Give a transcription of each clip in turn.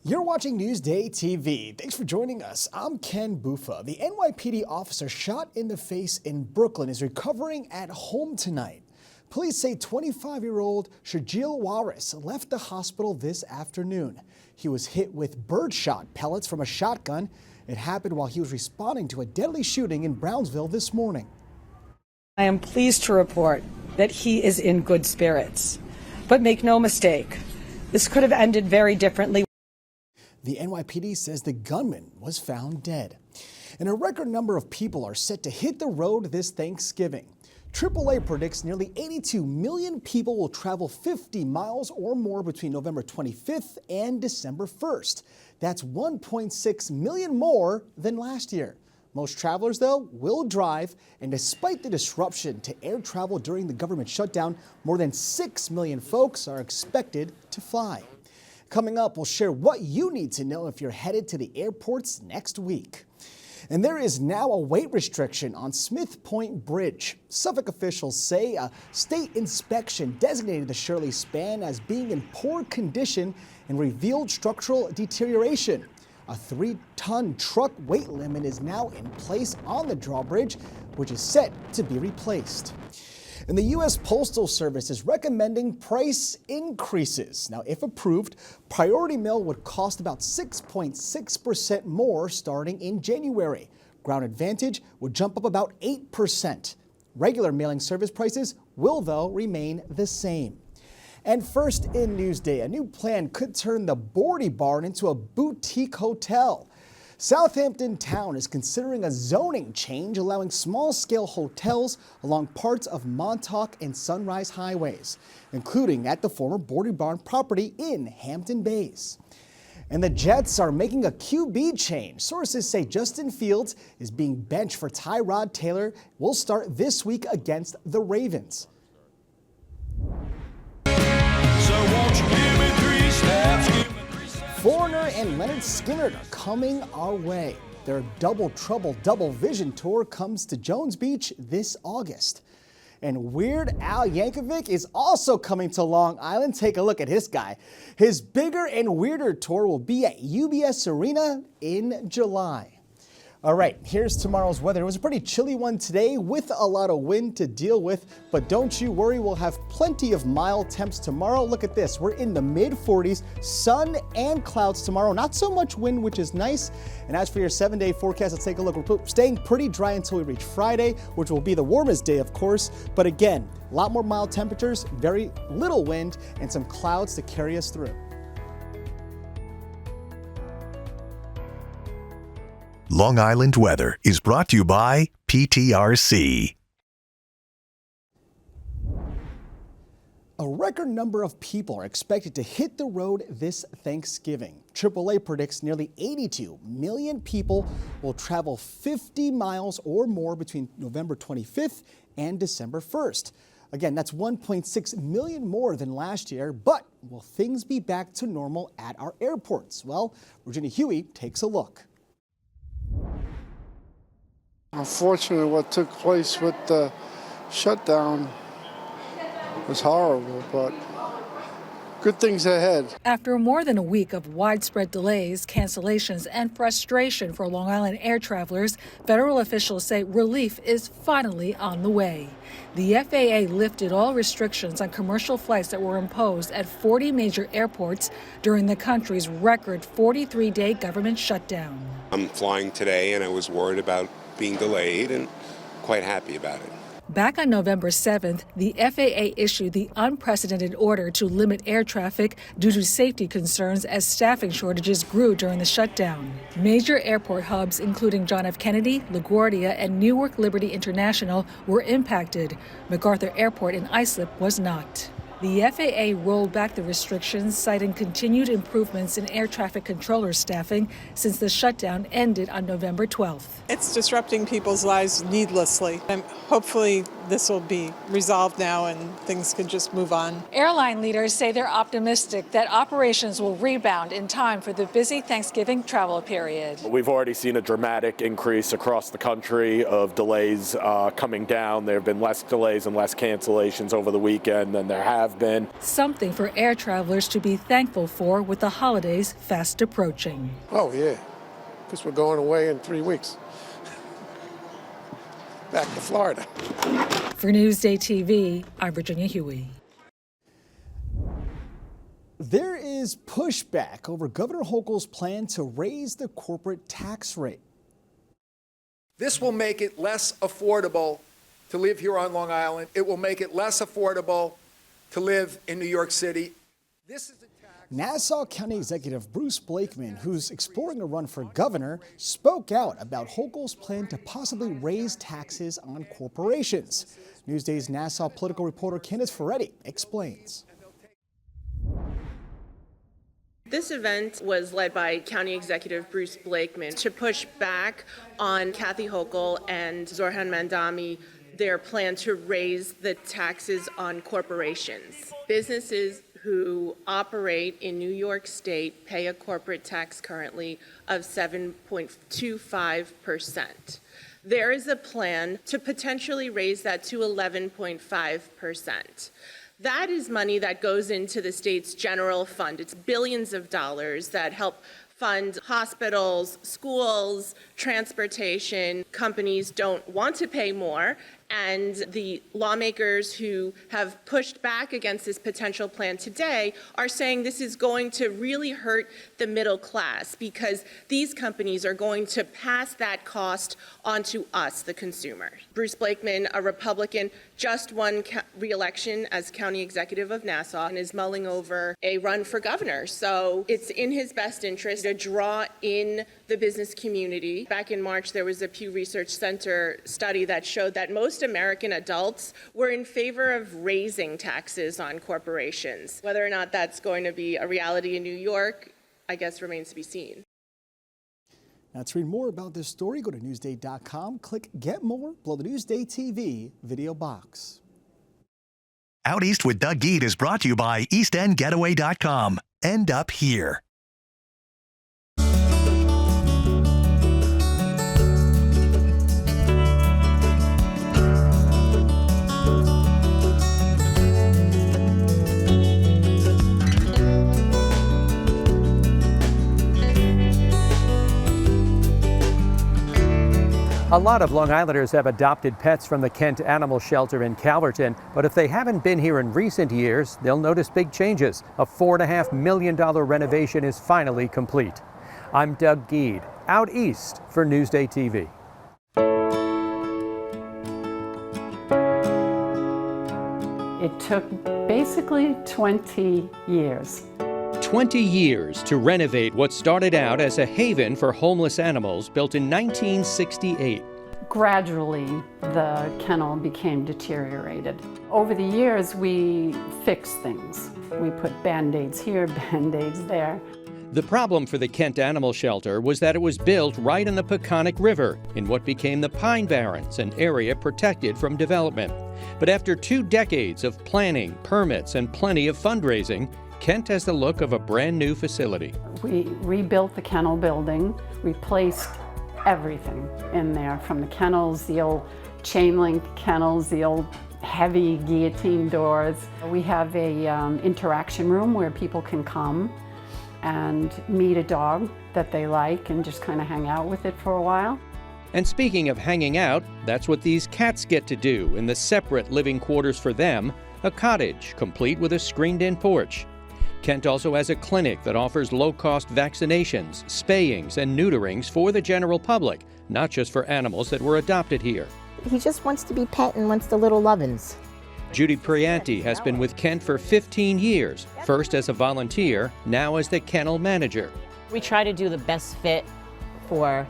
You're watching Newsday TV. Thanks for joining us. I'm Ken Bufa. The NYPD officer shot in the face in Brooklyn is recovering at home tonight. Police say 25-year-old Shajil Waris left the hospital this afternoon. He was hit with birdshot pellets from a shotgun. It happened while he was responding to a deadly shooting in Brownsville this morning. I am pleased to report that he is in good spirits. But make no mistake, this could have ended very differently. The NYPD says the gunman was found dead. And a record number of people are set to hit the road this Thanksgiving. AAA predicts nearly 82 million people will travel 50 miles or more between November 25th and December 1st. That's 1.6 million more than last year. Most travelers, though, will drive, and despite the disruption to air travel during the government shutdown, more than 6 million folks are expected to fly. Coming up, we'll share what you need to know if you're headed to the airports next week. And there is now a weight restriction on Smith Point Bridge. Suffolk officials say a state inspection designated the Shirley span as being in poor condition and revealed structural deterioration. A 3-ton truck weight limit is now in place on the drawbridge, which is set to be replaced. And the U.S. Postal Service is recommending price increases. Now, if approved, Priority Mail would cost about 6.6% more starting in January. Ground Advantage would jump up about 8%. Regular mailing service prices will, though, remain the same. And first in Newsday, a new plan could turn the Bordy Barn into a boutique hotel. Southampton Town is considering a zoning change allowing small-scale hotels along parts of Montauk and Sunrise highways, including at the former Bordy Barn property in Hampton Bays. And the Jets are making a QB change. Sources say Justin Fields is being benched for Tyrod Taylor. Will start this week against the Ravens. So won't you give me 3 steps? Foreigner and Leonard Skinner are coming our way. Their Double Trouble Double Vision tour comes to Jones Beach this August. And Weird Al Yankovic is also coming to Long Island. Take a look at this guy. His Bigger and Weirder tour will be at UBS Arena in July. All right, here's tomorrow's weather. It was a pretty chilly one today with a lot of wind to deal with, but don't you worry, we'll have plenty of mild temps tomorrow. Look at this, we're in the mid-40s, sun and clouds tomorrow. Not so much wind, which is nice. And as for your 7-day forecast, let's take a look. We're staying pretty dry until we reach Friday, which will be the warmest day, of course. But again, a lot more mild temperatures, very little wind, and some clouds to carry us through. Long Island weather is brought to you by PTRC. A record number of people are expected to hit the road this Thanksgiving. AAA predicts nearly 82 million people will travel 50 miles or more between November 25th and December 1st. Again, that's 1.6 million more than last year, but will things be back to normal at our airports? Well, Virginia Huey takes a look. Unfortunately, what took place with the shutdown was horrible, but good things ahead. After more than a week of widespread delays, cancellations, and frustration for Long Island air travelers, federal officials say relief is finally on the way. The FAA lifted all restrictions on commercial flights that were imposed at 40 major airports during the country's record 43-day government shutdown. I'm flying today, and I was worried about being delayed and quite happy about it. Back on November 7th, the FAA issued the unprecedented order to limit air traffic due to safety concerns as staffing shortages grew during the shutdown. Major airport hubs, including John F. Kennedy, LaGuardia, and Newark Liberty International, were impacted. MacArthur Airport in Islip was not. The FAA rolled back the restrictions, citing continued improvements in air traffic controller staffing since the shutdown ended on November 12th. It's disrupting people's lives needlessly. And hopefully this will be resolved now and things can just move on. Airline leaders say they're optimistic that operations will rebound in time for the busy Thanksgiving travel period. We've already seen a dramatic increase across the country of delays coming down. There have been less delays and less cancellations over the weekend than there have been. Something for air travelers to be thankful for with the holidays fast approaching. Oh, yeah, because we're going away in 3 weeks. Back to Florida. For Newsday TV, I'm Virginia Huey. There is pushback over Governor Hochul's plan to raise the corporate tax rate. This will make it less affordable to live here on Long Island. It will make it less affordable to live in New York City. This is Nassau County Executive Bruce Blakeman, who's exploring a run for governor, spoke out about Hochul's plan to possibly raise taxes on corporations. Newsday's Nassau political reporter Kenneth Ferretti explains. This event was led by County Executive Bruce Blakeman to push back on Kathy Hochul and Zorhan Mandami, their plan to raise the taxes on corporations. Businesses who operate in New York State pay a corporate tax currently of 7.25%. There is a plan to potentially raise that to 11.5%. That is money that goes into the state's general fund. It's billions of dollars that help fund hospitals, schools, transportation. Companies don't want to pay more, and the lawmakers who have pushed back against this potential plan today are saying this is going to really hurt the middle class because these companies are going to pass that cost on to us, the consumer. Bruce Blakeman, a Republican, just won re-election as county executive of Nassau and is mulling over a run for governor. So it's in his best interest to draw in the business community. Back in March, there was a Pew Research Center study that showed that most American adults were in favor of raising taxes on corporations. Whether or not that's going to be a reality in New York, I guess remains to be seen. Now, to read more about this story, go to Newsday.com, click Get More below the Newsday TV video box. Out East with Doug Geed is brought to you by EastEndGetaway.com. End up here. A lot of Long Islanders have adopted pets from the Kent Animal Shelter in Calverton, but if they haven't been here in recent years, they'll notice big changes. A $4.5 million renovation is finally complete. I'm Doug Geed, out east for Newsday TV. It took basically 20 years. 20 years to renovate what started out as a haven for homeless animals built in 1968. Gradually, the kennel became deteriorated. Over the years, we fixed things. We put Band-Aids here, Band-Aids there. The problem for the Kent Animal Shelter was that it was built right in the Peconic River, in what became the Pine Barrens, an area protected from development. But after 2 decades of planning, permits, and plenty of fundraising, Kent has the look of a brand new facility. We rebuilt the kennel building, replaced everything in there, from the kennels, the old chain link kennels, the old heavy guillotine doors. We have a interaction room where people can come and meet a dog that they like and just kind of hang out with it for a while. And speaking of hanging out, that's what these cats get to do in the separate living quarters for them, a cottage complete with a screened-in porch. Kent also has a clinic that offers low-cost vaccinations, spayings, and neuterings for the general public, not just for animals that were adopted here. He just wants to be pet and wants the little lovin's. Judy Prianti has been with Kent for 15 years, first as a volunteer, now as the kennel manager. We try to do the best fit for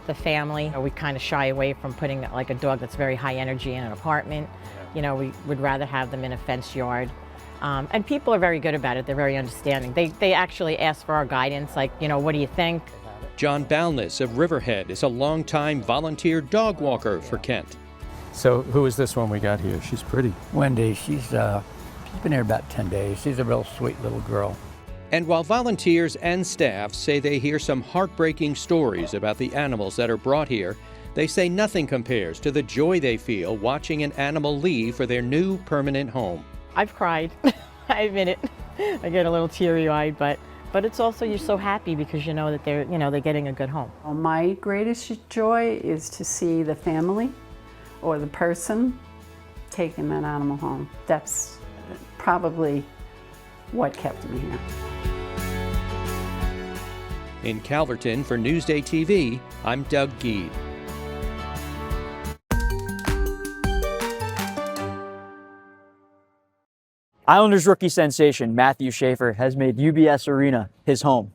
the family. We kind of shy away from putting like a dog that's very high energy in an apartment. You know, we would rather have them in a fenced yard. And people are very good about it. They're very understanding. They actually ask for our guidance, like, you know, what do you think? John Balness of Riverhead is a longtime volunteer dog walker for Kent. So who is this one we got here? She's pretty. Wendy, she's been here about 10 days. She's a real sweet little girl. And while volunteers and staff say they hear some heartbreaking stories about the animals that are brought here, they say nothing compares to the joy they feel watching an animal leave for their new permanent home. I've cried. I admit it. I get a little teary-eyed, but it's also, you're so happy because you know that they're getting a good home. Well, my greatest joy is to see the family or the person taking that animal home. That's probably what kept me here. In Calverton for Newsday TV, I'm Doug Geed. Islanders rookie sensation Matt Schaefer has made UBS Arena his home,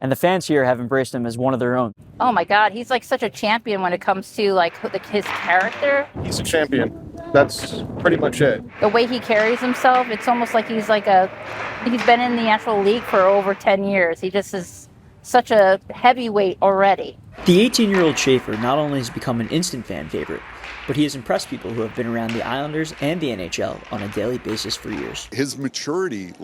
and the fans here have embraced him as one of their own. Oh my God, he's like such a champion when it comes to like his character. He's a champion. That's pretty much it. The way he carries himself, it's almost like he's been in the actual league for over 10 years. He just is such a heavyweight already. The 18-year-old Schaefer not only has become an instant fan favorite, but he has impressed people who have been around the Islanders and the NHL on a daily basis for years. His maturity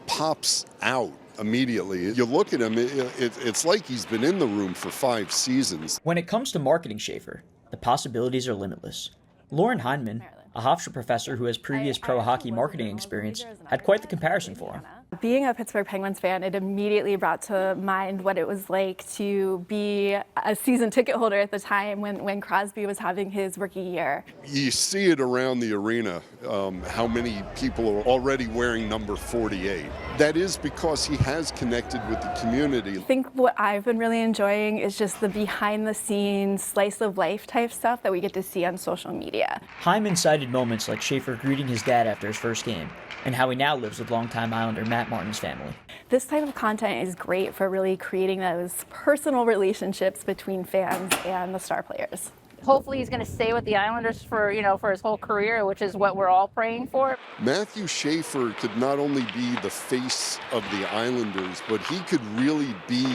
pops out immediately. You look at him, it's like he's been in the room for 5 seasons. When it comes to marketing Schaefer, the possibilities are limitless. Lauren Heineman, a Hofstra professor who has previous pro hockey marketing experience, had quite the comparison for him. Being a Pittsburgh Penguins fan, it immediately brought to mind what it was like to be a season ticket holder at the time when Crosby was having his rookie year. You see it around the arena, how many people are already wearing number 48. That is because he has connected with the community. I think what I've been really enjoying is just the behind-the-scenes, slice-of-life type stuff that we get to see on social media. Hyman cited moments like Schaefer greeting his dad after his first game, and how he now lives with longtime Islander Matt Martin's family. This type of content is great for really creating those personal relationships between fans and the star players. Hopefully he's going to stay with the Islanders for his whole career, which is what we're all praying for. Matthew Schaefer could not only be the face of the Islanders, but he could really be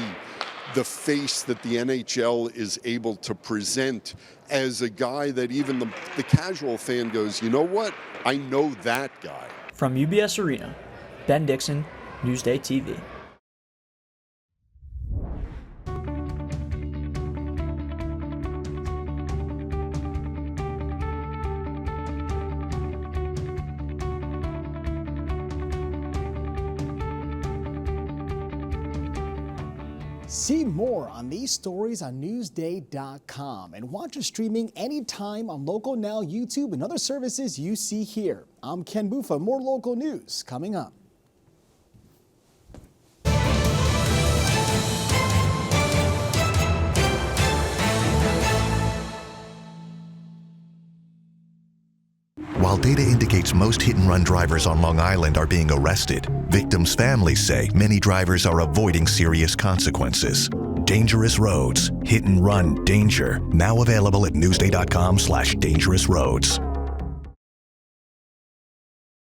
the face that the NHL is able to present as a guy that even the casual fan goes, you know what? I know that guy. From UBS Arena, Ben Dixon, Newsday TV. See more on these stories on Newsday.com and watch us streaming anytime on Local Now, YouTube, and other services you see here. I'm Ken Buffa. More local news coming up. While data indicates most hit-and-run drivers on Long Island are being arrested, victims' families say many drivers are avoiding serious consequences. Dangerous Roads, Hit and Run Danger, now available at Newsday.com/dangerousroads.